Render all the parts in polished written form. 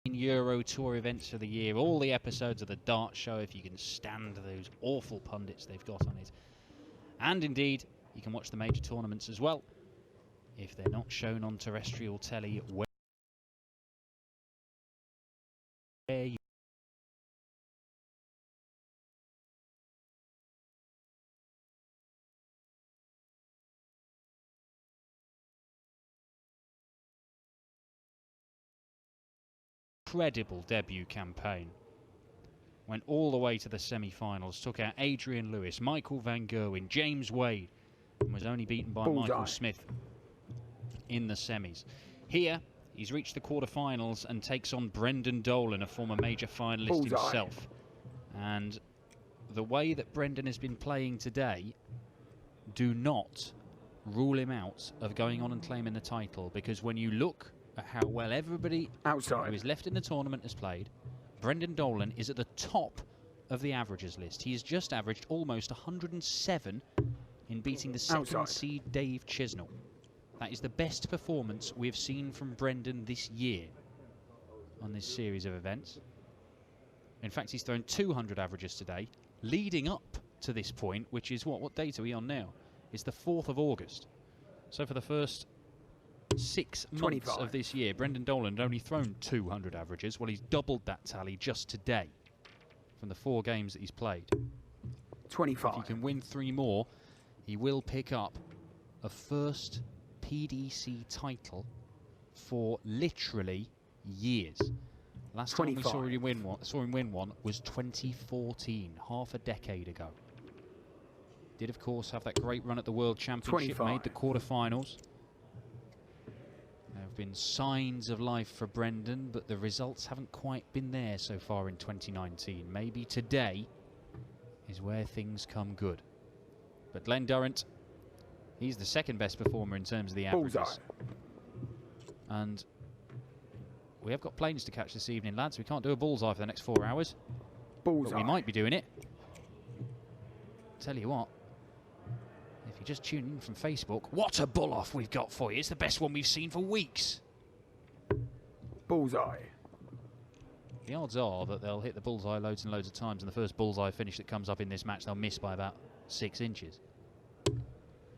Euro Tour events of the year, all the episodes of the Dart Show, if you can stand those awful pundits they've got on it. And indeed, you can watch the major tournaments as well, if they're not shown on terrestrial telly, where you incredible debut campaign. Went all the way to the semi-finals, took out Adrian Lewis, Michael Van Gerwen, James Wade, and was only beaten by Michael Smith in the semis. Here, he's reached the quarterfinals and takes on Brendan Dolan, a former major finalist himself. And the way that Brendan has been playing today, do not rule him out of going on and claiming the title, because when you look at how well everybody who is left in the tournament has played, Brendan Dolan is at the top of the averages list. He has just averaged almost 107 in beating the second seed Dave Chisnell. That is the best performance we have seen from Brendan this year on this series of events. In fact, he's thrown 200 averages today, leading up to this point, which is what date are we on now? It's the 4th of August. So for the first 6 months of this year, Brendan Dolan had only thrown 200 averages. Well, he's doubled that tally just today from the 4 games that he's played. 25. If he can win 3 more, he will pick up a first PDC title for literally years. Last time we saw him win one was 2014, half a decade ago. Did, of course, have that great run at the World Championship, made the quarterfinals. There have been signs of life for Brendan, but the results haven't quite been there so far in 2019. Maybe today is where things come good. But Glenn Durrant, he's the second best performer in terms of the averages. And we have got planes to catch this evening, lads. We can't do a bullseye for the next 4 hours. But we might be doing it. Tell you what, if you just tune in from Facebook, what a bull-off we've got for you. It's the best one we've seen for weeks. Bullseye. The odds are that they'll hit the bullseye loads and loads of times, and the first bullseye finish that comes up in this match, they'll miss by about 6 inches.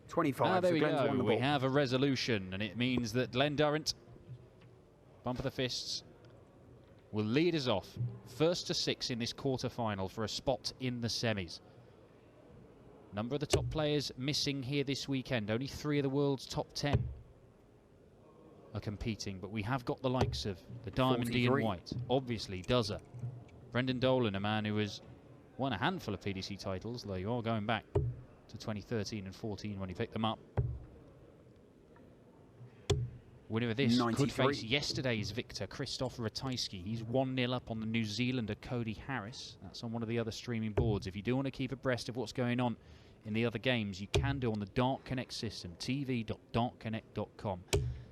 25. There we go. We have a resolution, and it means that Glenn Durrant, bump of the fists, will lead us off. 1st to 6 in this quarter-final for a spot in the semis. Number of the top players missing here this weekend. Only 3 of the world's top 10 are competing, but we have got the likes of the Diamond Ian White, obviously Dozer, Brendan Dolan, a man who has won a handful of PDC titles, though you are going back to 2013 and 14 when he picked them up. Winner of this 93. Could face yesterday's victor, Krzysztof Ratajski. He's 1-0 up on the New Zealander Cody Harris. That's on one of the other streaming boards. If you do want to keep abreast of what's going on in the other games, you can do on the Dart Connect system, tv.dartconnect.com.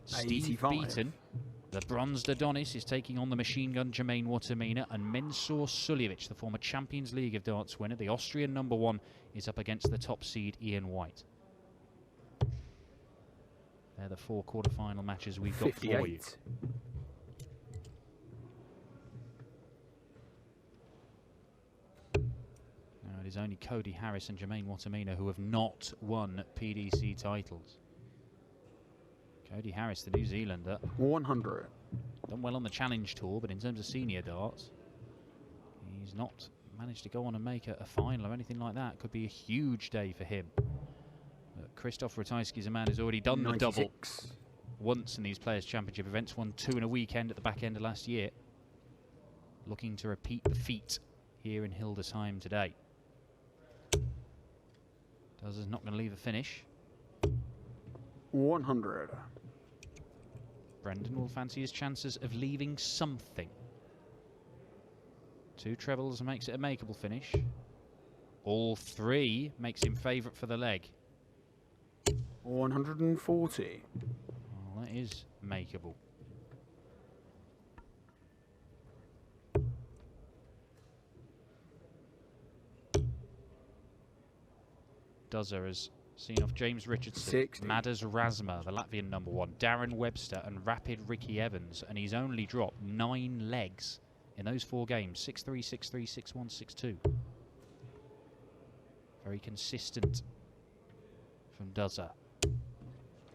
Steve Beaton, the bronzed Adonis, is taking on the machine gun Jermaine Watermina, and Mensur Suljevic, the former Champions League of Darts winner, the Austrian #1, is up against the top seed Ian White. They're the 4 quarter-final matches we've got for you. Now, it is only Cody Harris and Jermaine Watermina who have not won PDC titles. Cody Harris, the New Zealander, 100. Done well on the Challenge Tour, but in terms of senior darts, he's not managed to go on and make a final or anything like that. Could be a huge day for him. Krzysztof Ratajski is a man who's already done 96. The double once in these Players' Championship events, won 2 in a weekend at the back end of last year. Looking to repeat the feat here in Hildesheim today. Dozer's not going to leave a finish. 100. Brendan will fancy his chances of leaving something. 2 trebles makes it a makeable finish. All 3 makes him favourite for the leg. 140. Well, that is makeable. Dozer has Seeing off James Richardson, 60. Madas Razma, the Latvian #1, Darren Webster and Rapid Ricky Evans, and he's only dropped 9 legs in those 4 games. 6-3, 6-3, 6-1, 6-2. Very consistent from Duzza.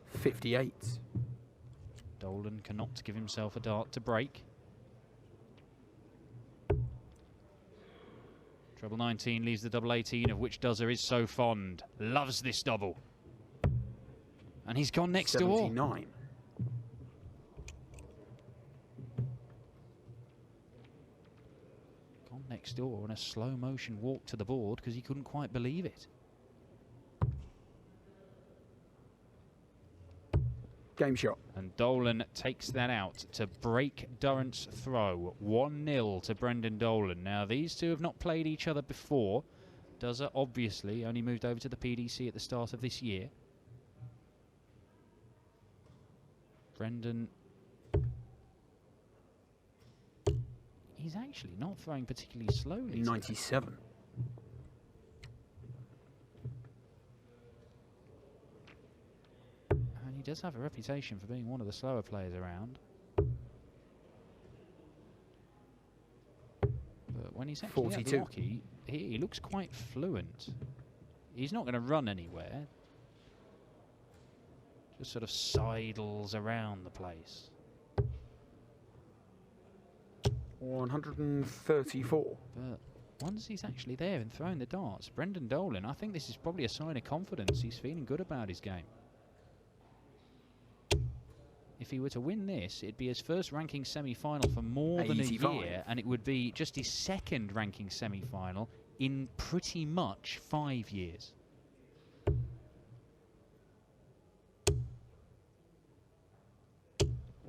58. Dolan cannot give himself a dart to break. Treble 19 leaves the double 18, of which Duzza is so fond. Loves this double. And he's gone next 79. door. Gone next door on a slow motion walk to the board because he couldn't quite believe it. Game shot. And Dolan takes that out to break Durrant's throw. 1-0 to Brendan Dolan. Now, these two have not played each other before. Duzza, obviously, only moved over to the PDC at the start of this year. Brendan... he's actually not throwing particularly slowly. 97. And he does have a reputation for being one of the slower players around. But when he's actually 42. at the hockey, he looks quite fluent. He's not going to run anywhere. Just sort of sidles around the place. 134. But once he's actually there and throwing the darts, Brendan Dolan, I think this is probably a sign of confidence. He's feeling good about his game. If he were to win this, it'd be his first ranking semi-final for more than a 85. year, and it would be just his second ranking semi-final in pretty much 5 years.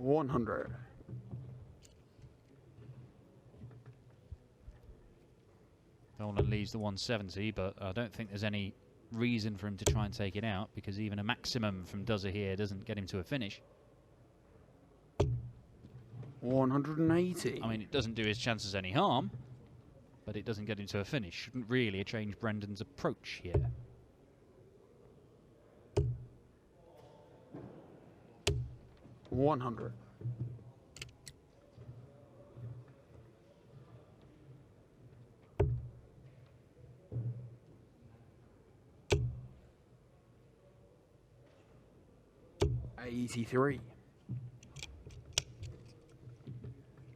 $100. Dolan leaves the 170, but I don't think there's any reason for him to try and take it out, because even a maximum from Duzza here doesn't get him to a finish. 180. I mean, it doesn't do his chances any harm, but it doesn't get him to a finish. Shouldn't really change Brendan's approach here. $100. $83.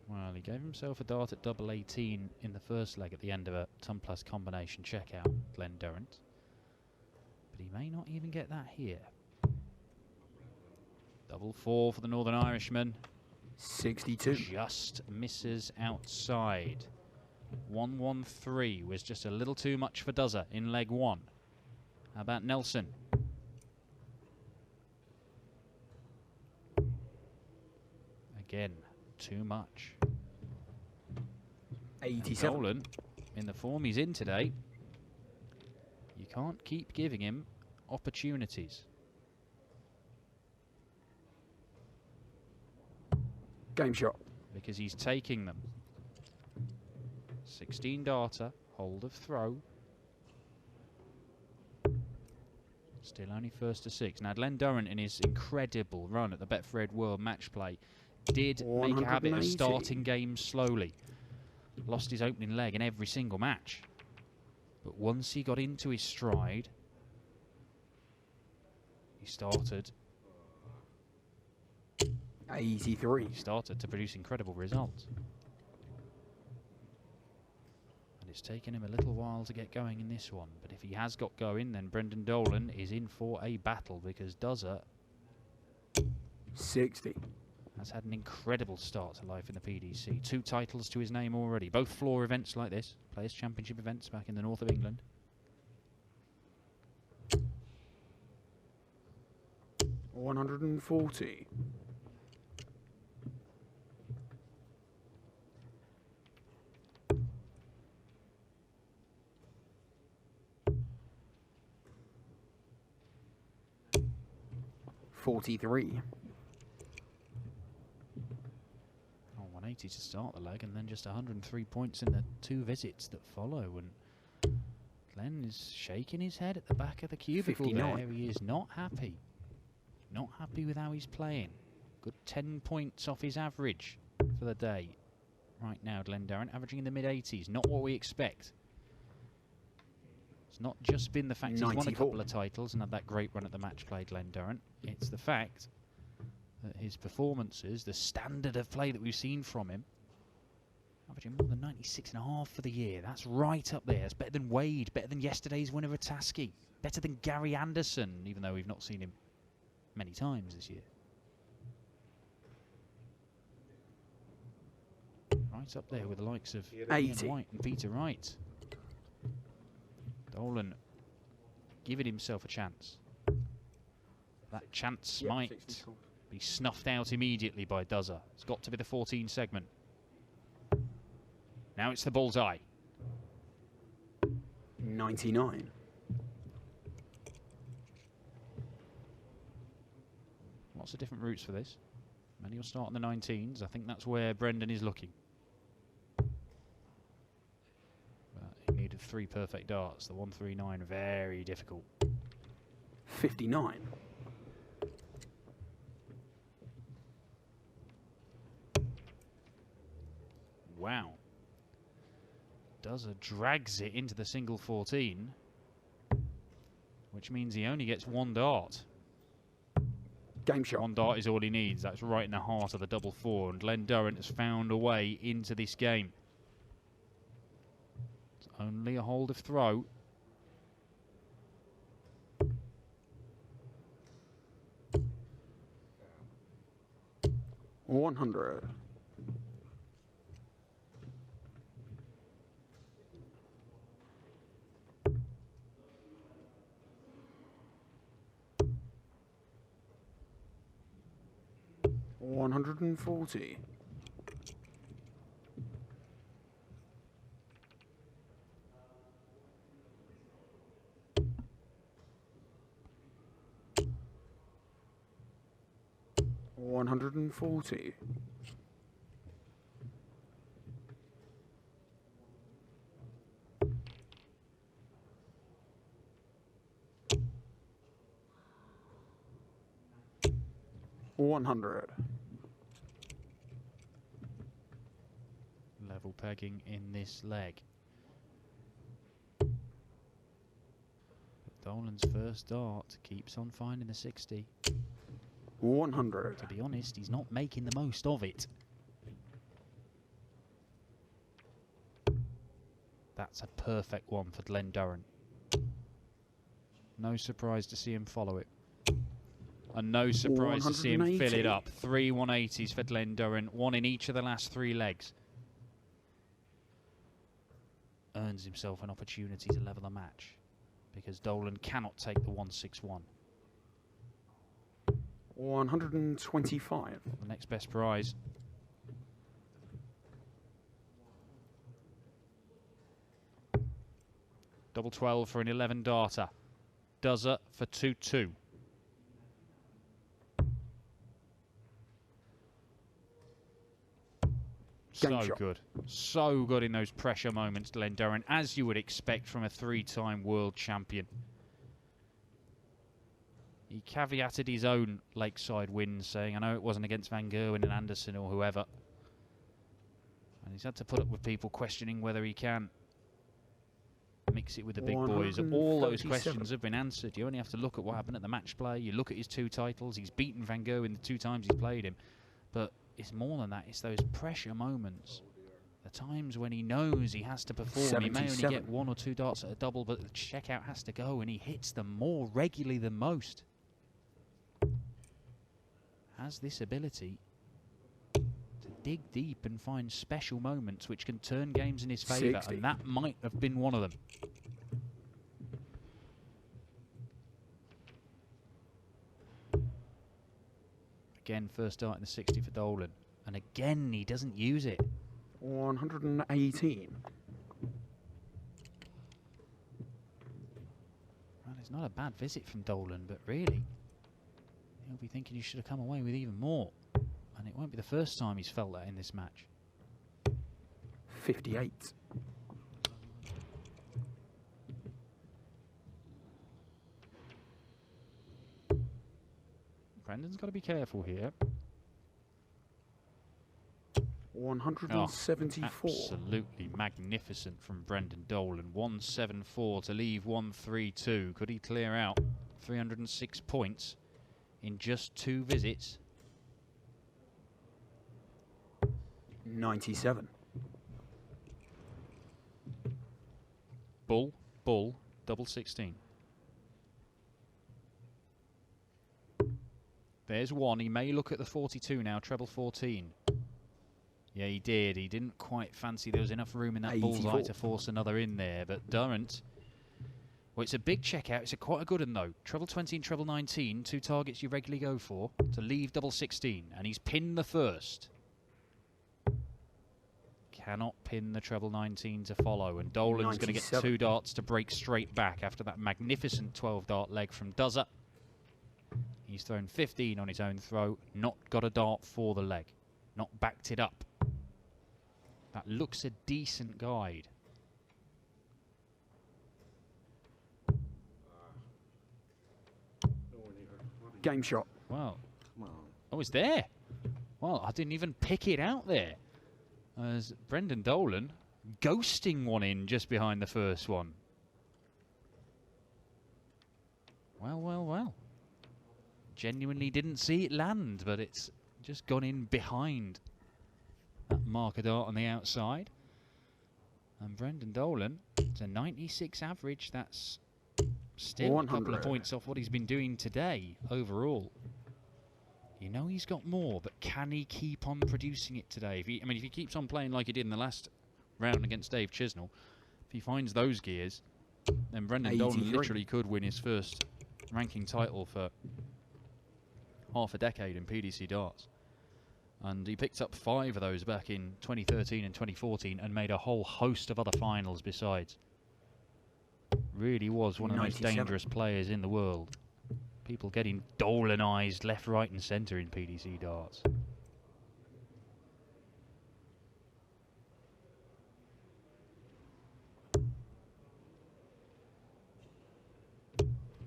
Well, he gave himself a dart at double 18 in the first leg at the end of a ton plus combination checkout, Glenn Durrant. But he may not even get that here. Double 4 for the Northern Irishman. 62. Just misses outside. 1-1-3 was just a little too much for Duzza in leg 1. How about Nelson? Again, too much. 87. Dolan, in the form he's in today, you can't keep giving him opportunities. Game shot. Because he's taking them. 16 darter, hold of throw. Still only first to 6. Now, Glenn Durrant, in his incredible run at the Betfred World Match Play, did make a habit of starting games slowly. Lost his opening leg in every single match. But once he got into his stride, he started 83. He started to produce incredible results. And it's taken him a little while to get going in this one. But if he has got going, then Brendan Dolan is in for a battle, because Duzza 60. has had an incredible start to life in the PDC. 2 titles to his name already. Both floor events like this. Players' Championship events back in the north of England. $140. $43. 180 to start the leg, and then just 103 points in the 2 visits that follow. And Glenn is shaking his head at the back of the cubicle 59. there. He is not happy. Not happy with how he's playing. Good 10 points off his average for the day. Right now, Glenn Durrant averaging in the mid-80s. Not what we expect. It's not just been the fact he's won a couple of titles and had that great run at the match play, Glenn Durrant. It's the fact that his performances, the standard of play that we've seen from him, averaging more than 96.5 for the year. That's right up there. It's better than Wade, better than yesterday's winner of Tasky, better than Gary Anderson, even though we've not seen him many times this year. Right up there with the likes of Ian White and Peter Wright. Dolan giving himself a chance. That chance might be snuffed out immediately by Duzza. It's got to be the 14 segment. Now it's the bullseye. 99. Lots of different routes for this. Many will start in the 19s. I think that's where Brendan is looking. But he needed 3 perfect darts. The 139 very difficult. 59. Wow. Duzza drags it into the single 14, which means he only gets 1 dart. Game shot. 1 dart is all he needs. That's right in the heart of the double 4, and Glenn Durrant has found a way into this game. It's only a hold of throw. $100. $140. $140. $100. Level pegging in this leg. But Dolan's first dart keeps on finding the 60. 100. To be honest, he's not making the most of it. That's a perfect one for Glenn Durrant. No surprise to see him follow it. And no surprise to see him fill it up. 3 180s for Glenn Durrant, 1 in each of the last 3 legs. Earns himself an opportunity to level the match because Dolan cannot take the 161. 125. The next best prize. Double 12 for an 11 darter. Duzza for 2-2. So good. So good in those pressure moments, Glenn Durrant, as you would expect from a 3-time world champion. He caveated his own Lakeside wins, saying, I know it wasn't against Van Gerwen and Anderson or whoever. And he's had to put up with people questioning whether he can mix it with the big boys. All those questions have been answered. You only have to look at what happened at the match play. You look at his 2 titles. He's beaten Van Gerwen the 2 times he's played him. But it's more than that. It's those pressure moments. The times when he knows he has to perform. 77. He may only get 1 or 2 darts at a double, but the checkout has to go, and he hits them more regularly than most. Has this ability to dig deep and find special moments which can turn games in his favour, and that might have been one of them. Again, first dart in the 60 for Dolan, and again he doesn't use it. 118. Well, it's not a bad visit from Dolan, but really, he'll be thinking he should have come away with even more. And it won't be the first time he's felt that in this match. 58. Brendan's got to be careful here. 174. Absolutely magnificent from Brendan Dolan. 174 to leave 132. Could he clear out 306 points in just 2 visits? 97. Bull, bull, double 16. There's one. He may look at the 42 now, treble 14. Yeah, he did. He didn't quite fancy there was enough room in that 84. bullseye to force another in there. But Durrant, well, it's a big checkout. It's quite a good one, though. Treble 20 and treble 19, 2 targets you regularly go for, to leave double 16. And he's pinned the first. Cannot pin the treble 19 to follow. And Dolan's going to get 2 darts to break straight back after that magnificent 12-dart leg from Dozer. He's thrown 15 on his own throw, not got a dart for the leg, not backed it up. That looks a decent guide. Game shot. Well, oh, it's there. Well, I didn't even pick it out there. As Brendan Dolan ghosting one in just behind the first one. Well, well, well. Genuinely didn't see it land, but it's just gone in behind that marker dart on the outside. And Brendan Dolan, it's a 96 average. That's still 100. A couple of points off what he's been doing today overall. You know he's got more, but can he keep on producing it today? If he keeps on playing like he did in the last round against Dave Chisnell, if he finds those gears, then Brendan Dolan literally could win his first ranking title for half a decade in PDC darts. And he picked up 5 of those back in 2013 and 2014 and made a whole host of other finals besides. Really was one of the most dangerous players in the world. People getting Dolanized left, right and centre in PDC darts.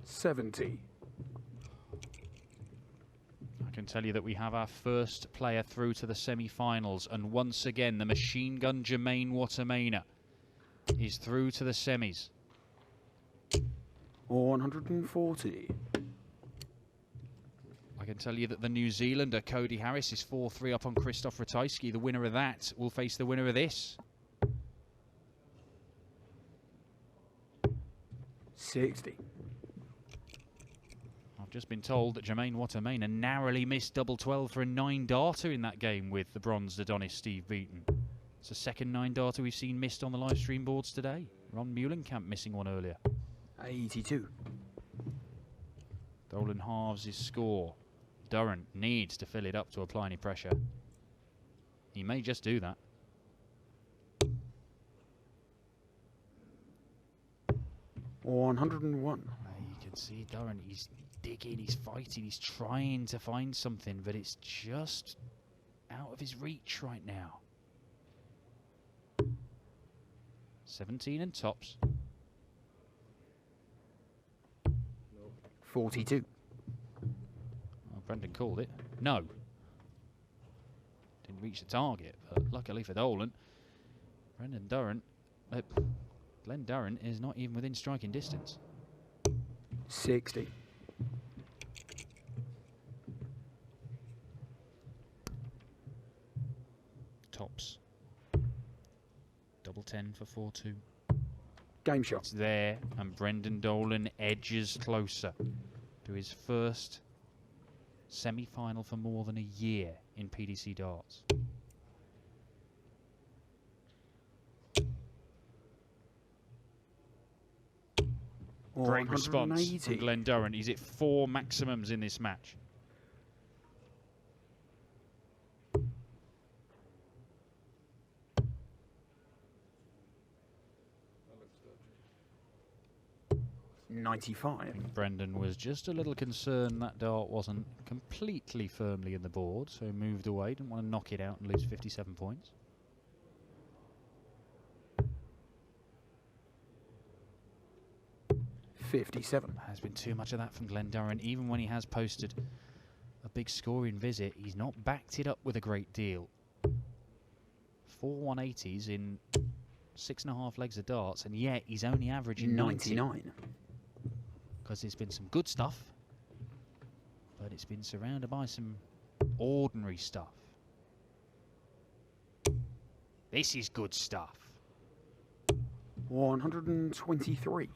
$70. I can tell you that we have our first player through to the semi-finals, and once again the machine gun Jermaine Watermainer is through to the semis. 140. I can tell you that the New Zealander Cody Harris is 4-3 up on Krzysztof Ratajski. The winner of that will face the winner of this. 60. I've just been told that Jermaine Watermainer narrowly missed double 12 for a 9-darter in that game with the bronzed Adonis Steve Beaton. It's the second 9-darter we've seen missed on the live stream boards today. Ron Muhlenkamp missing one earlier. 82. Dolan halves his score. Durrant needs to fill it up to apply any pressure. He may just do that. $101. You can see Durrant, he's digging, he's fighting, he's trying to find something, but it's just out of his reach right now. 17 and tops. 42. Oh, Brendan called it. No. Didn't reach the target, but luckily for Dolan, Glenn Durrant is not even within striking distance. 60. Tops. Double 10 for 4-2. Game shot. It's there, and Brendan Dolan edges closer to his first semi-final for more than a year in PDC darts. Great response from Glenn Durrant. He's at 4 maximums in this match. $95. Brendan was just a little concerned that dart wasn't completely firmly in the board, so he moved away, didn't want to knock it out and lose 57 points. $57. There's been too much of that from Glenn Durrant, even when he has posted big scoring visit. He's not backed it up with a great deal. 4 180s in 6.5 legs of darts, and yet he's only averaging 99. Because there's been some good stuff, but it's been surrounded by some ordinary stuff. This is good stuff. 123.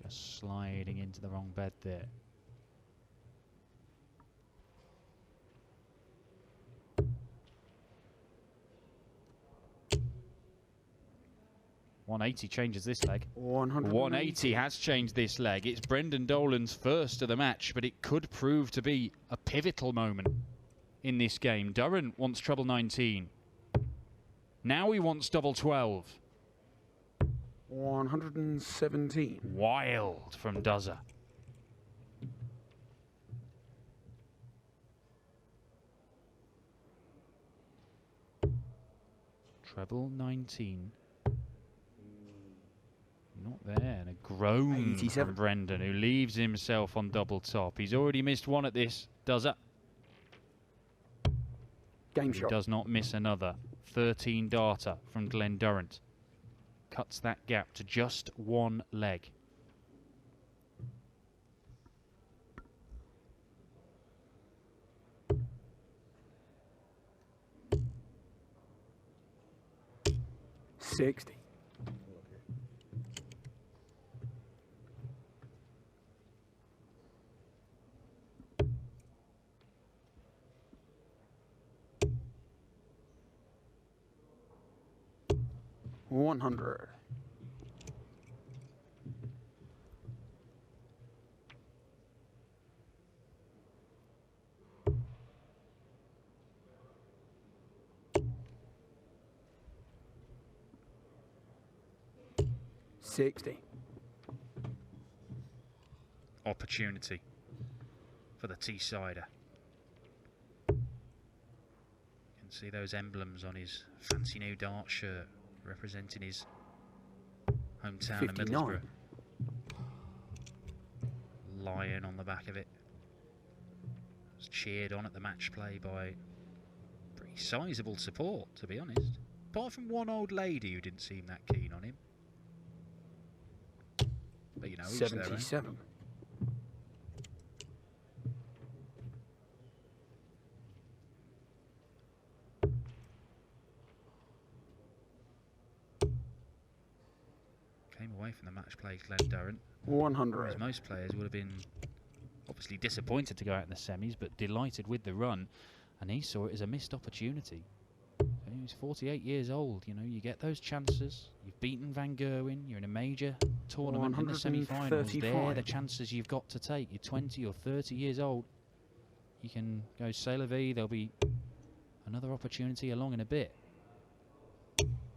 Just sliding into the wrong bed there. .180 changes this leg. 180 has changed this leg. It's Brendan Dolan's first of the match, but it could prove to be a pivotal moment in this game. Durrant wants treble 19. Now he wants double 12. 117. Wild from Dozer. Treble 19. Not there, and a groan 87. from Brendan, who leaves himself on double top. He's already missed one at this, Dozer. Game He shot. does not miss another. 13 darter from Glenn Durrant. Cuts that gap to just 1 leg. $60. $100. $60. Opportunity for the Teessider. You can see those emblems on his fancy new dart shirt representing his hometown of 59. Middlesbrough. Lion on the back of it. Was cheered on at the match play by pretty sizable support, to be honest. Apart from one old lady who didn't seem that keen on him. But you know, each their own. 77. Came away from the match play, Glenn Durrant. 100. As most players would have been obviously disappointed to go out in the semis, but delighted with the run, and he saw it as a missed opportunity. He was 48 years old. You know, you get those chances. You've beaten Van Gerwen. You're in a major tournament in the semi-finals. They're the chances you've got to take. You're 20 or 30 years old. You can go c'est la vie. There'll be another opportunity along in a bit.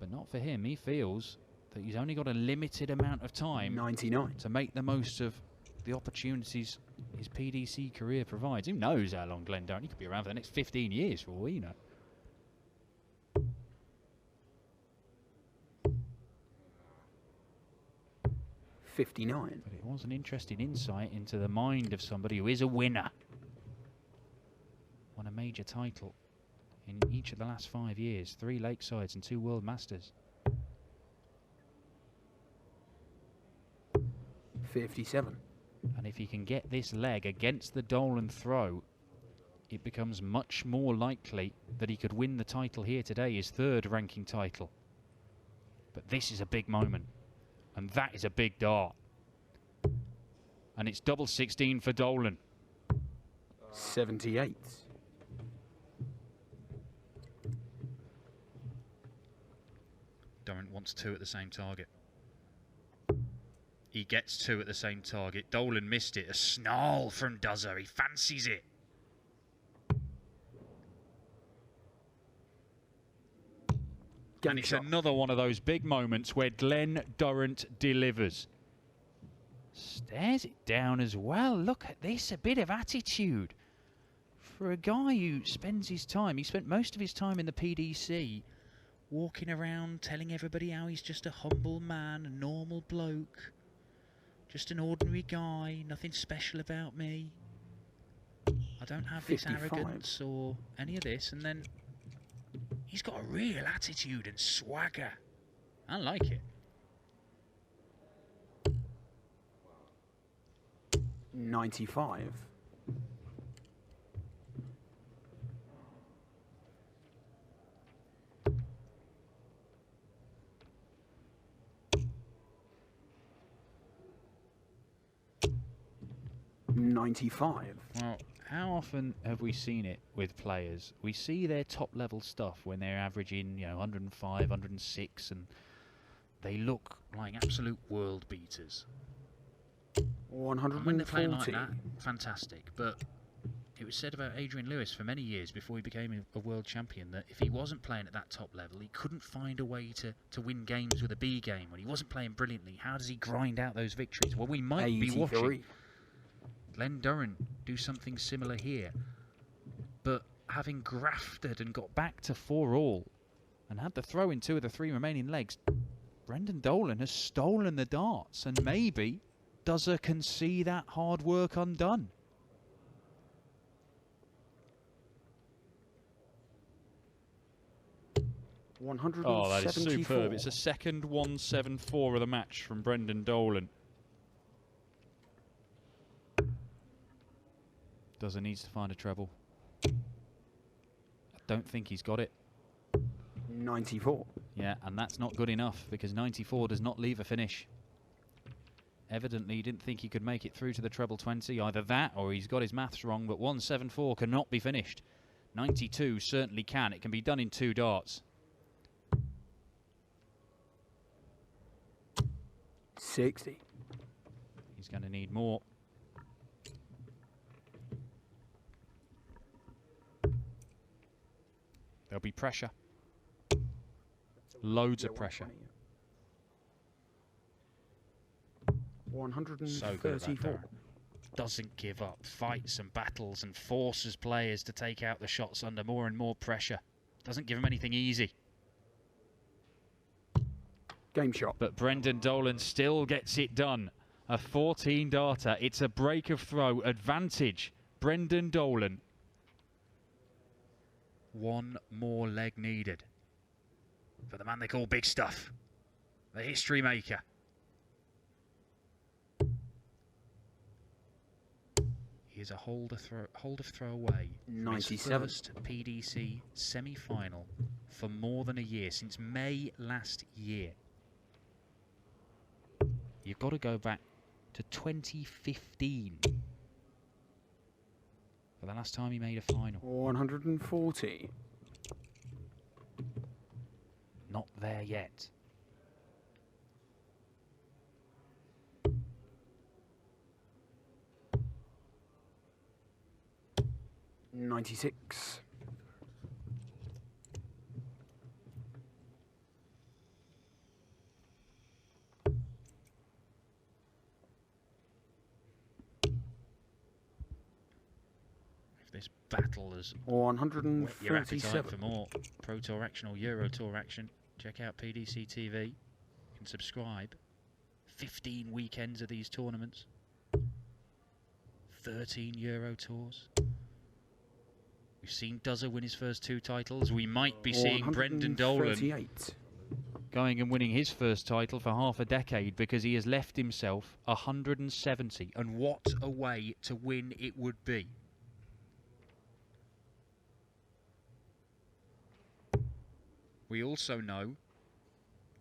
But not for him. He feels that he's only got a limited amount of time 99. to make the most of the opportunities his PDC career provides. Who knows how long Glenn Durrant? He could be around for the next 15 years for all we know. $59. But it was an interesting insight into the mind of somebody who is a winner. Won a major title in each of the last 5 years. 3 Lakesides and 2 World Masters. 57. And if he can get this leg against the Dolan throw, it becomes much more likely that he could win the title here today, his 3rd ranking title. But this is a big moment. And that is a big dart. And it's double 16 for Dolan. 78. Durrant wants 2 at the same target. He gets 2 at the same target. Dolan missed it. A snarl from Dozer. He fancies it. Game And it's shot. another one of those big moments where Glenn Durrant delivers. Stares it down as well. Look at this, a bit of attitude. For a guy who spends his time, he spent most of his time in the PDC, walking around telling everybody how he's just a humble man, a normal bloke, just an ordinary guy, nothing special about me. I don't have this 55. arrogance or any of this. And then he's got a real attitude and swagger. I like it. 95. Well, how often have we seen it with players? We see their top level stuff when they're averaging, 105, 106, and they look like absolute world beaters. 140. And when they're playing like that, fantastic. But it was said about Adrian Lewis for many years before he became a world champion that if he wasn't playing at that top level, he couldn't find a way to win games with a B game. When he wasn't playing brilliantly, how does he grind out those victories? Well, we might 83. be watching Glenn Durrant do something similar here. But having grafted and got back to 4-all and had the throw in 2 of the 3 remaining legs, Brendan Dolan has stolen the darts, and maybe Duzza can see that hard work undone. Oh, that is superb. It's a second 174 of the match from Brendan Dolan. Duzza needs to find a treble. I don't think he's got it. 94. Yeah, and that's not good enough because 94 does not leave a finish. Evidently, he didn't think he could make it through to the treble 20. Either that or he's got his maths wrong, but 174 cannot be finished. 92 certainly can. It can be done in 2 darts. 60. He's going to need more. There'll be pressure. Loads of pressure. 134. Doesn't give up. Fights and battles and forces players to take out the shots under more and more pressure. Doesn't give them anything easy. Game shot. But Brendan Dolan still gets it done. A 14 darter. It's a break of throw. Advantage. Brendan Dolan. 1 more leg needed for the man they call Big Stuff, the history maker. He is a hold of throw away. 97. His first PDC semi-final for more than a year, since May last year. You've got to go back to 2015 for the last time he made a final. 140. Not there yet. $96. This battle has whet your appetite for more Pro Tour action or Euro Tour action, check out PDC TV. You can subscribe. 15 weekends of these tournaments. 13 Euro Tours. We've seen Duzza win his first 2 titles. We might be seeing Brendan Dolan going and winning his first title for half a decade because he has left himself 170. And what a way to win it would be. We also know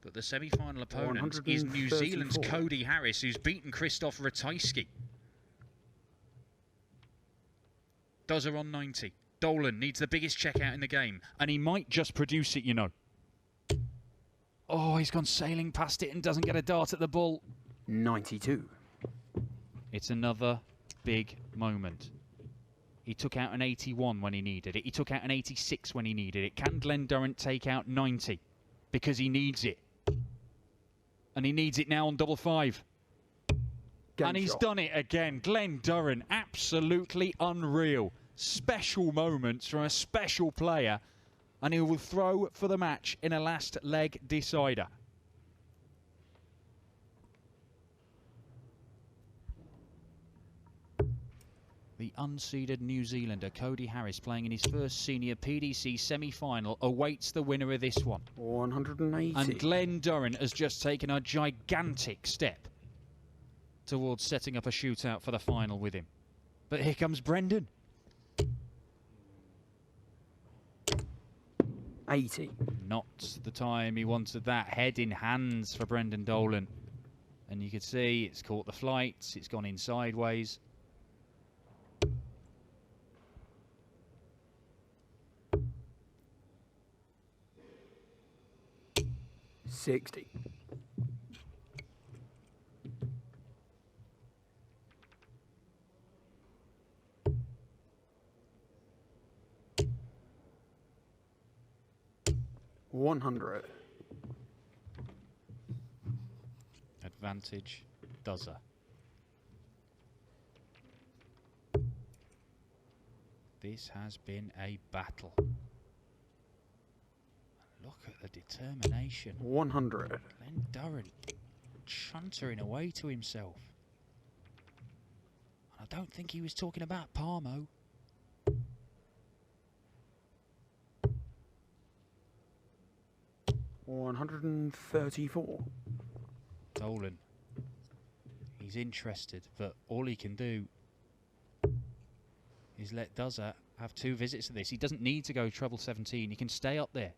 that the semi-final opponent is New Zealand's Cody Harris, who's beaten Krzysztof Ratajski. Duzza on 90. Dolan needs the biggest checkout in the game, and he might just produce it, you know. Oh, he's gone sailing past it and doesn't get a dart at the ball. 92. It's another big moment. He took out an 81 when he needed it. He took out an 86 when he needed it. Can Glenn Durrant take out 90? Because he needs it. And he needs it now on double 5. And he's done it again. Glenn Durrant, absolutely unreal. Special moments from a special player. And he will throw for the match in a last leg decider. The unseeded New Zealander, Cody Harris, playing in his first senior PDC semi-final, awaits the winner of this one. 180. And Glenn Durrant has just taken a gigantic step towards setting up a shootout for the final with him. But here comes Brendan. 80. Not the time he wanted that. Head in hands for Brendan Dolan. And you can see it's caught the flight. It's gone in sideways. 60. $100. Advantage, Dozer. This has been a battle. Look at the determination. 100. Glenn Durrant chuntering away to himself. I don't think he was talking about Parmo. $134. Dolan. He's interested, but all he can do is let Dozer have 2 visits to this. He doesn't need to go treble 17. He can stay up there.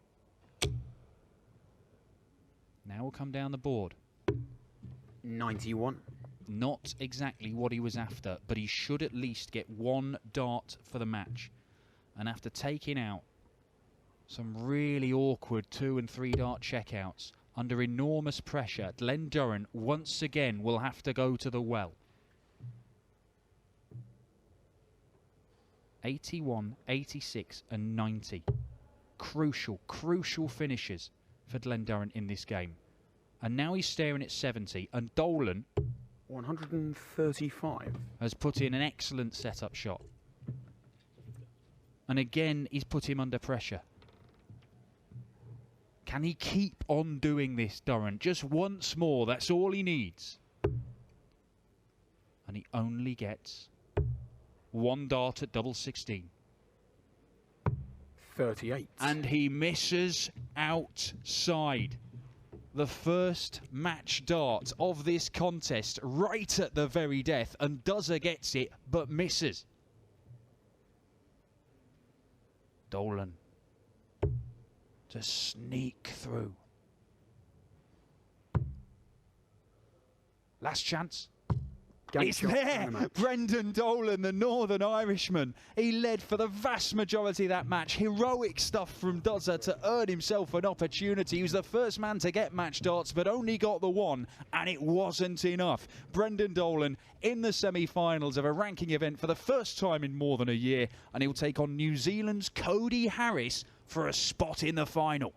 Now we'll come down the board. 91. Not exactly what he was after, but he should at least get 1 dart for the match. And after taking out some really awkward 2 and 3 dart checkouts under enormous pressure, Glenn Durrant once again will have to go to the well. 81, 86 and 90. Crucial, crucial finishes for Glenn Durrant in this game. And now he's staring at 70, and Dolan 135 has put in an excellent setup shot. And again, he's put him under pressure. Can he keep on doing this, Durrant? Just once more, that's all he needs. And he only gets 1 dart at double 16. 38. And he misses outside. The first match dart of this contest right at the very death, and Dozer gets it but misses. Dolan to sneak through. Last chance. It's there! Brendan Dolan, the Northern Irishman. He led for the vast majority of that match. Heroic stuff from Dozer to earn himself an opportunity. He was the first man to get match darts, but only got the 1, and it wasn't enough. Brendan Dolan in the semi-finals of a ranking event for the first time in more than a year, and he'll take on New Zealand's Cody Harris for a spot in the final.